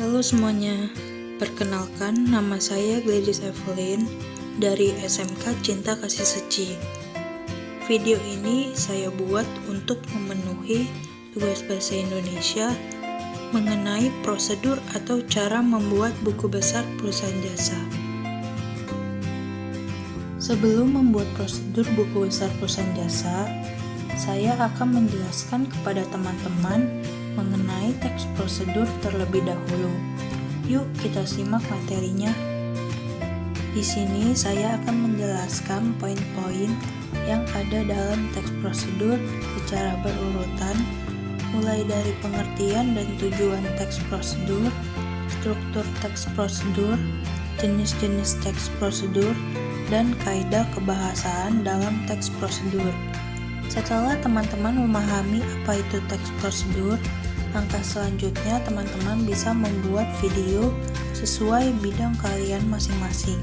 Halo semuanya, perkenalkan nama saya Gladys Evelyn dari SMK Cinta Kasih Seci. Video ini saya buat untuk memenuhi tugas bahasa Indonesia mengenai prosedur atau cara membuat buku besar perusahaan jasa. Sebelum membuat prosedur buku besar perusahaan jasa, saya akan menjelaskan kepada teman-teman mengenai teks prosedur terlebih dahulu. Yuk kita simak materinya. Di sini saya akan menjelaskan poin-poin yang ada dalam teks prosedur secara berurutan, mulai dari pengertian dan tujuan teks prosedur, struktur teks prosedur, jenis-jenis teks prosedur, dan kaidah kebahasaan dalam teks prosedur. Setelah teman-teman memahami apa itu teks prosedur, langkah selanjutnya teman-teman bisa membuat video sesuai bidang kalian masing-masing.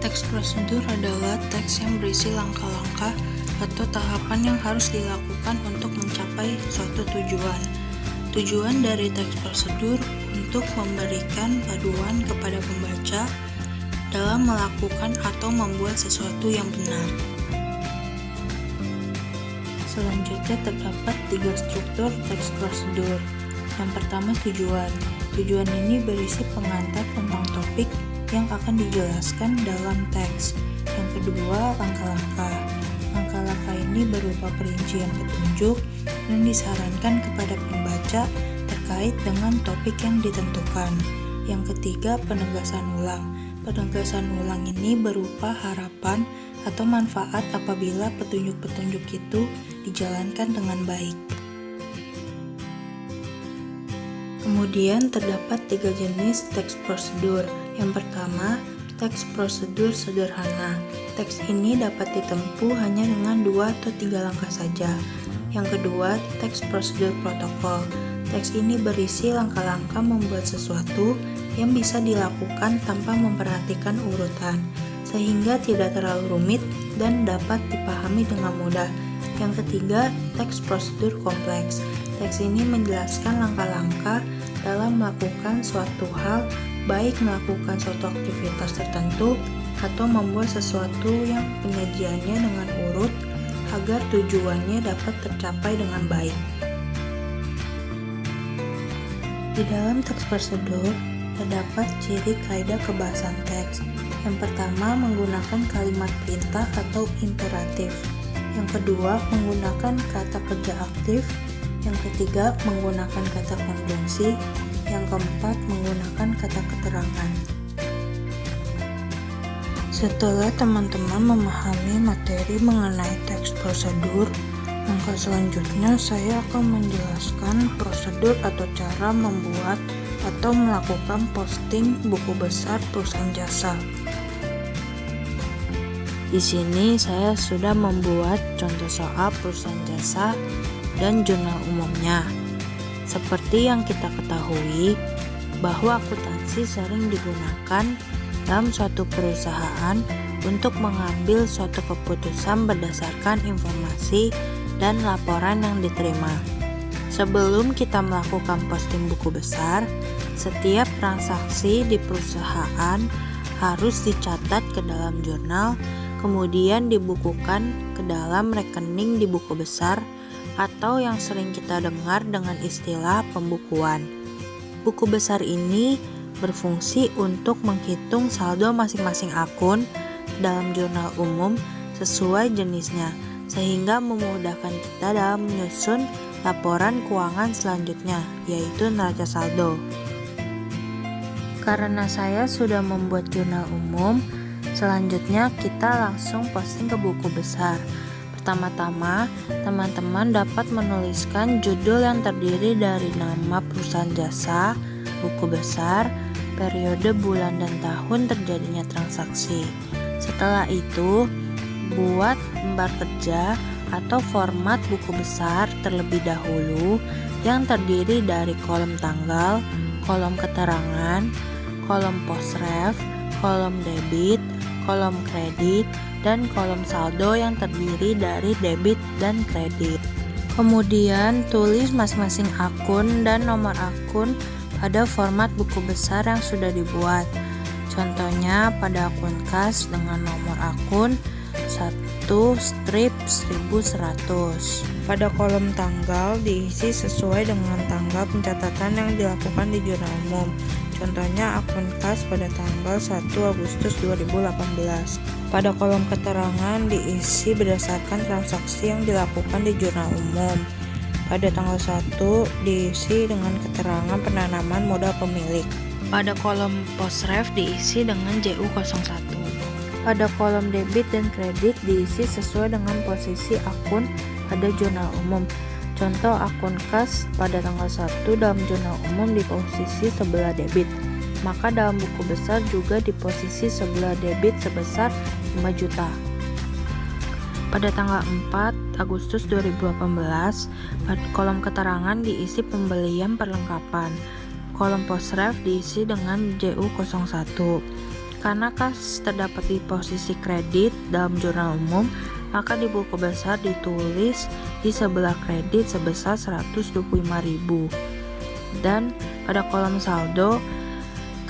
Teks prosedur adalah teks yang berisi langkah-langkah atau tahapan yang harus dilakukan untuk mencapai suatu tujuan. Tujuan dari teks prosedur untuk memberikan panduan kepada pembaca dalam melakukan atau membuat sesuatu yang benar. Selanjutnya terdapat 3 struktur teks prosedur. Yang pertama tujuan. Tujuan ini berisi pengantar tentang topik yang akan dijelaskan dalam teks. Yang kedua langkah-langkah. Langkah-langkah ini berupa perincian petunjuk yang disarankan kepada pembaca terkait dengan topik yang ditentukan. Yang ketiga, penegasan ulang. Penegasan ulang ini berupa harapan atau manfaat apabila petunjuk-petunjuk itu dijalankan dengan baik. Kemudian terdapat 3 jenis teks prosedur. Yang pertama, teks prosedur sederhana. Teks ini dapat ditempuh hanya dengan 2 atau 3 langkah saja. Yang kedua, teks prosedur protokol. Teks ini berisi langkah-langkah membuat sesuatu yang bisa dilakukan tanpa memperhatikan urutan, sehingga tidak terlalu rumit dan dapat dipahami dengan mudah. Yang ketiga, teks prosedur kompleks. Teks ini menjelaskan langkah-langkah dalam melakukan suatu hal, baik melakukan suatu aktivitas tertentu atau membuat sesuatu yang penyajiannya dengan urut agar tujuannya dapat tercapai dengan baik. Di dalam teks prosedur terdapat ciri kaidah kebahasaan teks. Yang pertama, menggunakan kalimat perintah atau imperatif. Yang kedua, menggunakan kata kerja aktif. Yang ketiga, menggunakan kata konjungsi. Yang keempat, menggunakan kata keterangan. Setelah teman-teman memahami materi mengenai teks prosedur, langkah selanjutnya saya akan menjelaskan prosedur atau cara membuat atau melakukan posting buku besar perusahaan jasa. Di sini saya sudah membuat contoh soal perusahaan jasa dan jurnal umumnya. Seperti yang kita ketahui, bahwa akuntansi sering digunakan dalam suatu perusahaan untuk mengambil suatu keputusan berdasarkan informasi dan laporan yang diterima. Sebelum kita melakukan posting buku besar, setiap transaksi di perusahaan harus dicatat ke dalam jurnal, kemudian dibukukan ke dalam rekening di buku besar atau yang sering kita dengar dengan istilah pembukuan. Buku besar ini berfungsi untuk menghitung saldo masing-masing akun dalam jurnal umum sesuai jenisnya, sehingga memudahkan kita dalam menyusun laporan keuangan selanjutnya, yaitu neraca saldo. Karena saya sudah membuat jurnal umum, selanjutnya kita langsung posting ke buku besar. Pertama-tama, teman-teman dapat menuliskan judul yang terdiri dari nama perusahaan jasa, buku besar, periode bulan dan tahun terjadinya transaksi. Setelah itu, buat lembar kerja atau format buku besar terlebih dahulu yang terdiri dari kolom tanggal, kolom keterangan, kolom post ref, kolom debit, kolom kredit, dan kolom saldo yang terdiri dari debit dan kredit. Kemudian tulis masing-masing akun dan nomor akun pada format buku besar yang sudah dibuat. Contohnya pada akun kas dengan nomor akun 1/1100. Pada kolom tanggal diisi sesuai dengan tanggal pencatatan yang dilakukan di jurnal umum. Contohnya akun kas pada tanggal 1 Agustus 2018. Pada kolom keterangan diisi berdasarkan transaksi yang dilakukan di jurnal umum. Pada tanggal 1 diisi dengan keterangan penanaman modal pemilik. Pada kolom posref diisi dengan JU01. Pada kolom debit dan kredit diisi sesuai dengan posisi akun pada jurnal umum. Contoh akun kas pada tanggal 1 dalam jurnal umum di posisi sebelah debit, maka dalam buku besar juga di posisi sebelah debit sebesar 5 juta. Pada tanggal 4 Agustus 2018, pada kolom keterangan diisi pembelian perlengkapan. Kolom posref diisi dengan JU01. Karena kas terdapat di posisi kredit dalam jurnal umum, maka di buku besar ditulis di sebelah kredit sebesar 125.000. Dan pada kolom saldo,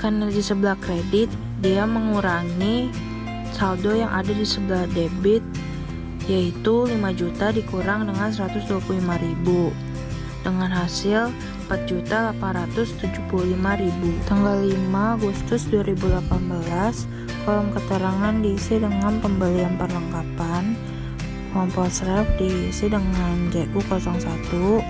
karena di sebelah kredit dia mengurangi saldo yang ada di sebelah debit, yaitu 5 juta dikurang dengan 125.000, dengan hasil 4.875.000. Tanggal 5 Agustus 2018, kolom keterangan diisi dengan pembelian perlengkapan. Kolom posref diisi dengan JU01.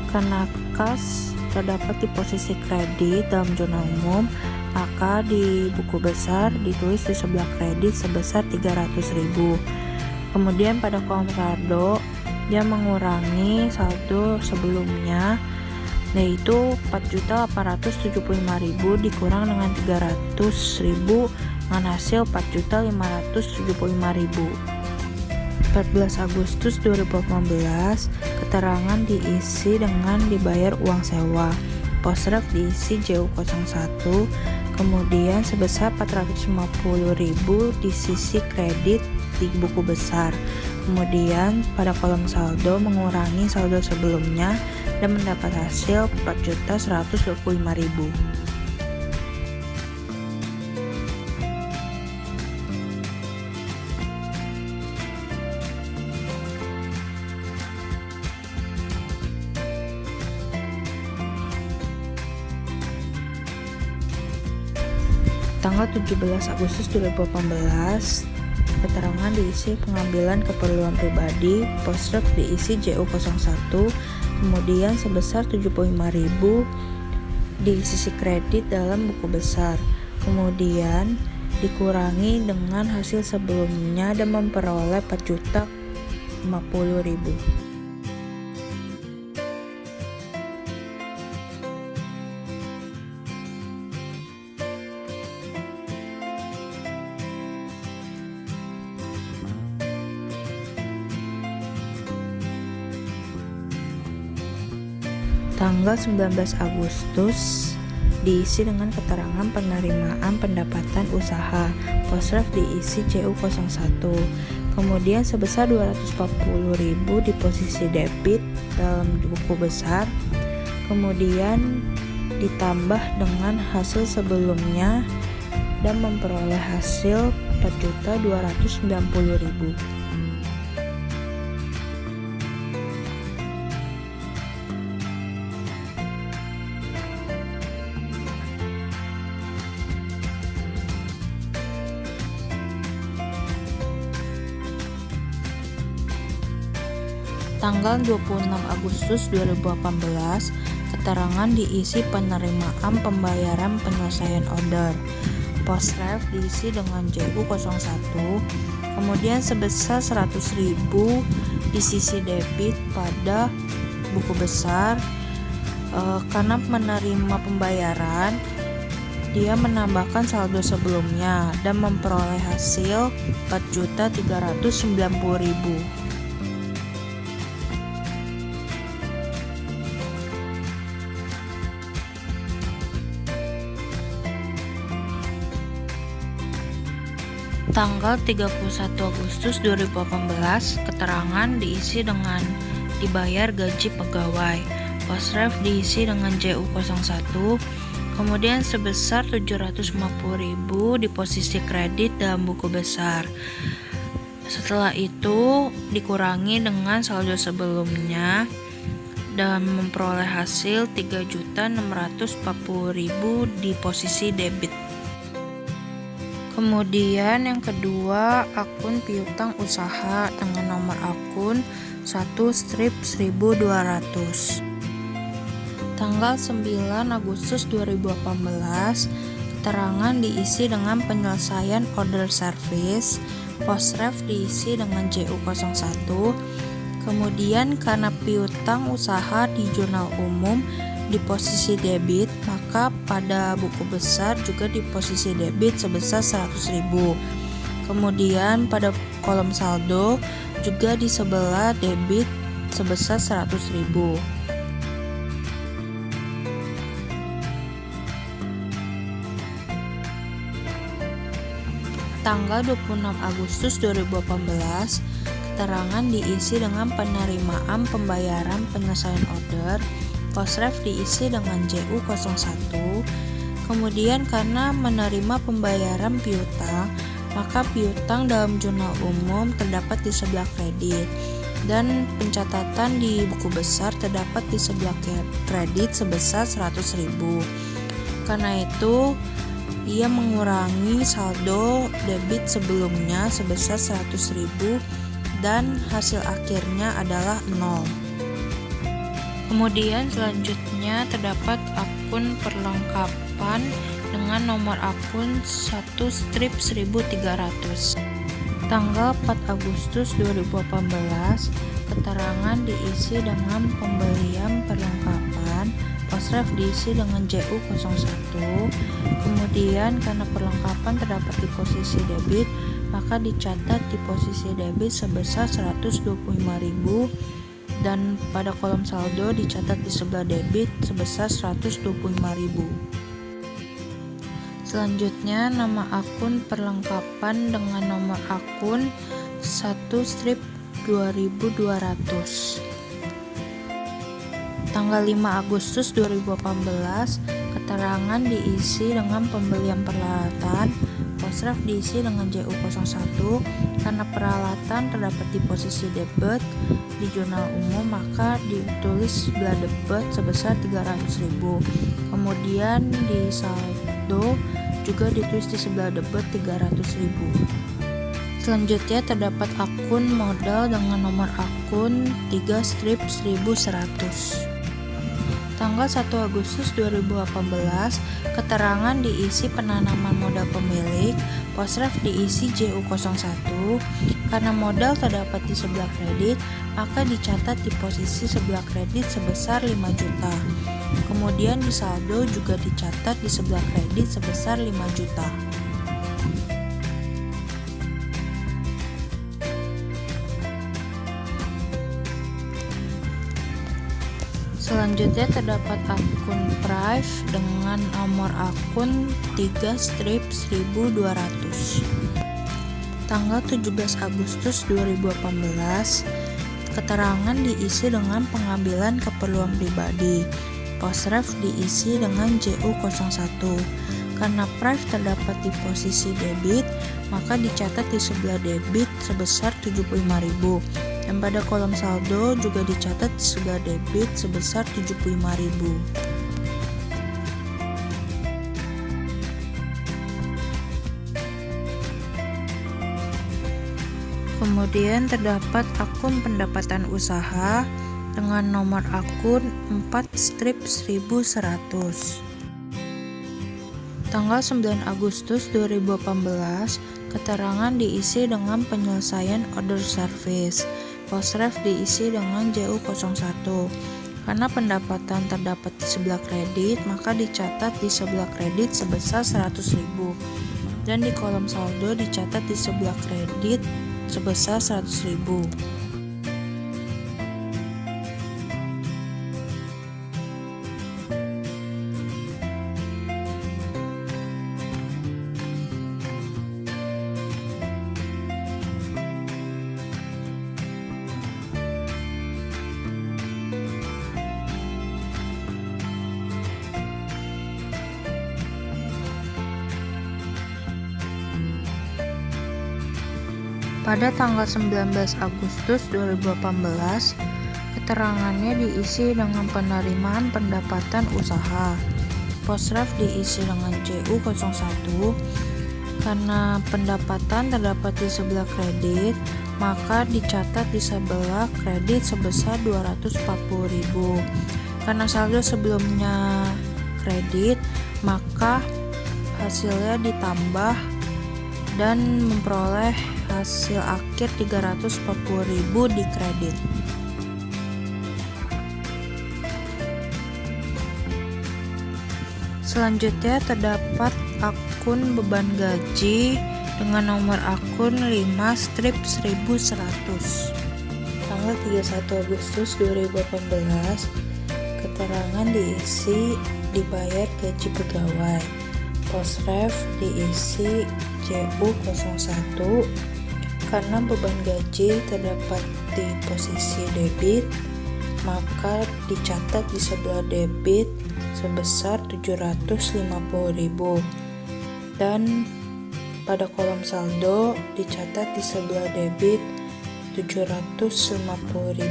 Karena kas terdapat di posisi kredit dalam jurnal umum, maka di buku besar ditulis di sebelah kredit sebesar 300.000. Kemudian pada kolom saldo dia mengurangi saldo sebelumnya, yaitu 4.875.000 dikurang dengan 300.000 dengan hasil 4.575.000. 14 Agustus 2018, keterangan diisi dengan dibayar uang sewa. Posref diisi JU01, kemudian sebesar 450.000 di sisi kredit di buku besar. Kemudian pada kolom saldo mengurangi saldo sebelumnya dan mendapat hasil 4.125.000. Tanggal 17 Agustus 2018, keterangan diisi pengambilan keperluan pribadi. Posref diisi JU01, kemudian sebesar 75.000 di sisi kredit dalam buku besar, kemudian dikurangi dengan hasil sebelumnya dan memperoleh 4.050.000. Tanggal 19 Agustus diisi dengan keterangan penerimaan pendapatan usaha. Posref diisi JU01, kemudian sebesar 240.000 di posisi debit dalam buku besar, kemudian ditambah dengan hasil sebelumnya dan memperoleh hasil 4.290.000. Tanggal 26 Agustus 2018, keterangan diisi penerimaan pembayaran penyelesaian order. Posref diisi dengan JU01, kemudian sebesar 100.000 di sisi debit pada buku besar. Karena menerima pembayaran, dia menambahkan saldo sebelumnya dan memperoleh hasil 4.390.000. Tanggal 31 Agustus 2018, keterangan diisi dengan dibayar gaji pegawai. Posref diisi dengan JU01, kemudian sebesar 750.000 di posisi kredit dalam buku besar. Setelah itu dikurangi dengan saldo sebelumnya dan memperoleh hasil 3.640.000 di posisi debit. Kemudian yang kedua, akun piutang usaha dengan nomor akun 1/1200. Tanggal 9 Agustus 2018, keterangan diisi dengan penyelesaian order service. Posref diisi dengan JU01. Kemudian karena piutang usaha di jurnal umum di posisi debit, maka pada buku besar juga di posisi debit sebesar 100.000. Kemudian pada kolom saldo juga di sebelah debit sebesar 100.000. Tanggal 26 Agustus 2018, keterangan diisi dengan penerimaan pembayaran penyelesaian order. Posref diisi dengan JU01. Kemudian karena menerima pembayaran piutang, maka piutang dalam jurnal umum terdapat di sebelah kredit dan pencatatan di buku besar terdapat di sebelah kredit sebesar 100.000. Karena itu ia mengurangi saldo debit sebelumnya sebesar 100.000 dan hasil akhirnya adalah 0. Kemudian selanjutnya terdapat akun perlengkapan dengan nomor akun 1/1300. Tanggal 4 Agustus 2018, keterangan diisi dengan pembelian perlengkapan. Posref diisi dengan JU01. Kemudian karena perlengkapan terdapat di posisi debit, maka dicatat di posisi debit sebesar 125.000 dan pada kolom saldo dicatat di sebelah debit sebesar 125.000. Selanjutnya nama akun perlengkapan dengan nomor akun 1/2200. Tanggal 5 Agustus 2018, keterangan diisi dengan pembelian peralatan. Posref diisi dengan JU01. Karena peralatan terdapat di posisi debit di jurnal umum, maka ditulis sebelah debit sebesar 300.000. Kemudian di saldo juga ditulis di sebelah debit 300.000. Selanjutnya terdapat akun modal dengan nomor akun 3/1100. Tanggal 1 Agustus 2018, keterangan diisi penanaman modal pemilik. Posref diisi JU01. Karena modal terdapat di sebelah kredit, maka dicatat di posisi sebelah kredit sebesar 5 juta. Kemudian di saldo juga dicatat di sebelah kredit sebesar 5 juta. Selanjutnya terdapat akun Prive dengan nomor akun 3/1200. Tanggal 17 Agustus 2018, keterangan diisi dengan pengambilan keperluan pribadi. Posref diisi dengan JU01. Karena Prive terdapat di posisi debit, maka dicatat di sebelah debit sebesar 75.000. Dan pada kolom saldo juga dicatat di sebelah debit sebesar 75.000. Kemudian terdapat akun pendapatan usaha dengan nomor akun 4/1100. Tanggal 9 Agustus 2018, keterangan diisi dengan penyelesaian order service. Posref diisi dengan JU01. Karena pendapatan terdapat di sebelah kredit, maka dicatat di sebelah kredit sebesar 100.000 dan di kolom saldo dicatat di sebelah kredit sebesar 100.000. Pada tanggal 19 Agustus 2018, keterangannya diisi dengan penerimaan pendapatan usaha. Posref diisi dengan CU01. Karena pendapatan terdapat di sebelah kredit, maka dicatat di sebelah kredit sebesar 240.000. Karena saldo sebelumnya kredit, maka hasilnya ditambah dan memperoleh hasil akhir 340.000 di kredit. Selanjutnya terdapat akun beban gaji dengan nomor akun 5/1100. Tanggal 31 Agustus 2018, keterangan diisi dibayar gaji pegawai. Posref diisi CU01. Karena beban gaji terdapat di posisi debit, maka dicatat di sebelah debit sebesar 750.000 dan pada kolom saldo dicatat di sebelah debit 750.000.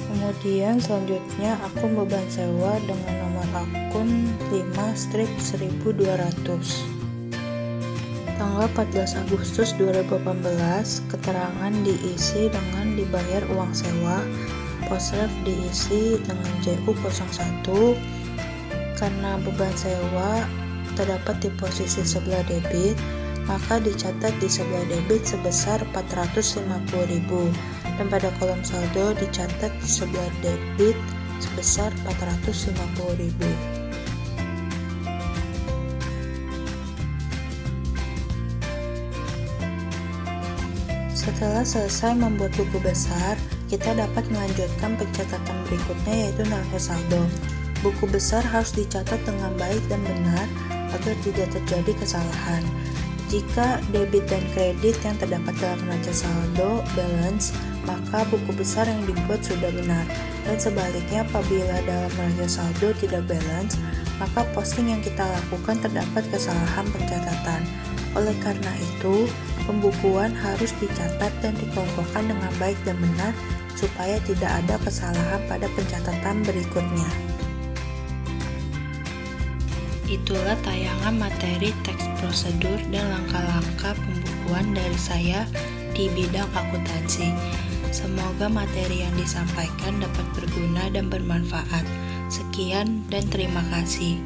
Kemudian selanjutnya akun beban sewa dengan nomor akun 5/1200. Tanggal 14 Agustus 2018, keterangan diisi dengan dibayar uang sewa. Posref diisi dengan CU01. Karena beban sewa terdapat di posisi sebelah debit, maka dicatat di sebelah debit sebesar 450.000 dan pada kolom saldo dicatat di sebelah debit sebesar 450.000. Setelah selesai membuat buku besar, kita dapat melanjutkan pencatatan berikutnya, yaitu neraca saldo. Buku besar harus dicatat dengan baik dan benar agar tidak terjadi kesalahan. Jika debit dan kredit yang terdapat dalam neraca saldo balance, maka buku besar yang dibuat sudah benar. Dan sebaliknya, apabila dalam neraca saldo tidak balance, maka posting yang kita lakukan terdapat kesalahan pencatatan. Oleh karena itu, pembukuan harus dicatat dan dikelompokkan dengan baik dan benar supaya tidak ada kesalahan pada pencatatan berikutnya. Itulah tayangan materi teks prosedur dan langkah-langkah pembukuan dari saya di bidang akuntansi. Semoga materi yang disampaikan dapat berguna dan bermanfaat. Sekian dan terima kasih.